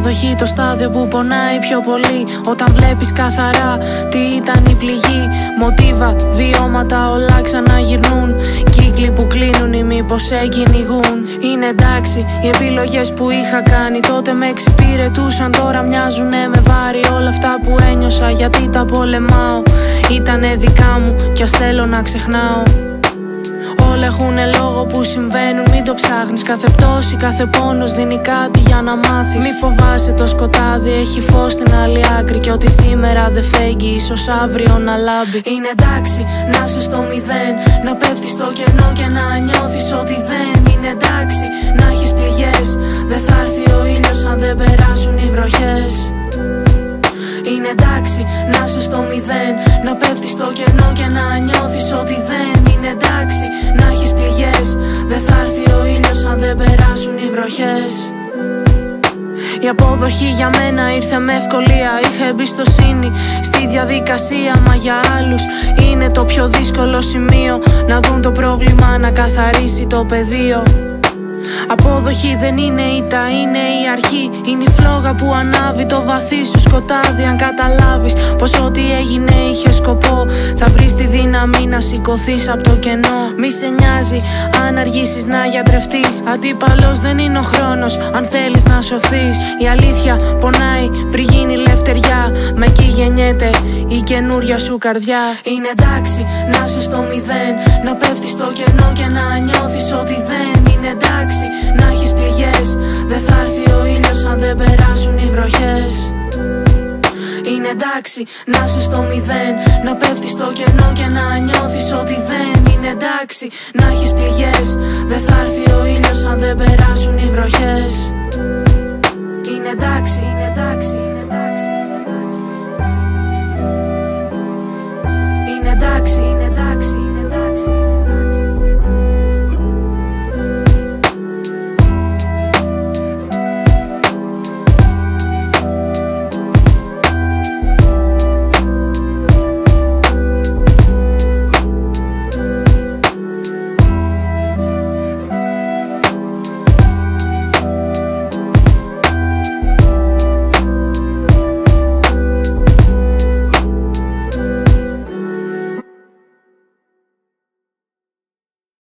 Αποδοχή, το στάδιο που πονάει πιο πολύ. Όταν βλέπεις καθαρά τι ήταν η πληγή. Μοτίβα, βιώματα, όλα ξαναγυρνούν. Κύκλοι που κλείνουν ή μήπως σε κυνηγούν. Είναι εντάξει οι επιλογές που είχα κάνει. Τότε με εξυπηρετούσαν, τώρα μοιάζουνε με βάρη. Όλα αυτά που ένιωσα γιατί τα πολεμάω ήτανε δικά μου κι ας θέλω να ξεχνάω. Όλα έχουνε λόγο που συμβαίνουν, μην το ψάχνεις. Κάθε πτώση, κάθε πόνος δίνει κάτι για να μάθεις. Μη φοβάσαι το σκοτάδι, έχει φως στην άλλη άκρη. Και ότι σήμερα δεν φέγγει, ίσως αύριο να λάμπει. Είναι εντάξει να είσαι στο μηδέν, να πέφτεις στο κενό και να νιώθεις ότι δεν είναι εντάξει. Να έχεις πληγές, δεν θα έρθει ο ήλιος αν δεν περάσουν οι βροχές. Είναι εντάξει να είσαι στο μηδέν, να πέφτεις στο κενό και να νιώθεις ότι δεν είναι εντάξει. Να έχεις πληγές, δεν θα έρθει ο ήλιος αν δεν περάσουν οι βροχές. Η αποδοχή για μένα ήρθε με ευκολία. Είχα εμπιστοσύνη στη διαδικασία, μα για άλλους είναι το πιο δύσκολο σημείο. Να δουν το πρόβλημα, να καθαρίσει το πεδίο. Αποδοχή δεν είναι ήττα, είναι η αρχή. Είναι η φλόγα που ανάβει το βαθύ σου σκοτάδι. Αν καταλάβεις πως ό,τι έγινε είχε σκοπό, θα βρεις τη δύναμη να σηκωθείς από το κενό. Μη σε νοιάζει αν αργήσεις να γιατρευτείς. Αντίπαλος δεν είναι ο χρόνος αν θέλεις να σωθείς. Η αλήθεια πονάει πριν γίνει λευτεριά. Μα εκεί γεννιέται η καινούρια σου καρδιά. Είναι εντάξει να είσαι στο μηδέν, να πέφτεις στο κενό και να νιώθεις ότι δεν είναι εντάξει. Να έχεις πληγές, δεν θα έρθει ο ήλιος αν δεν περάσουν οι βροχές. Είναι εντάξει να είσαι στο μηδέν, να πέφτεις στο κενό και να νιώθεις ότι δεν είναι εντάξει. Να έχεις πληγές, δεν θα έρθει ο ήλιος αν δεν περάσουν οι βροχές. Είναι εντάξει, είναι εντάξει.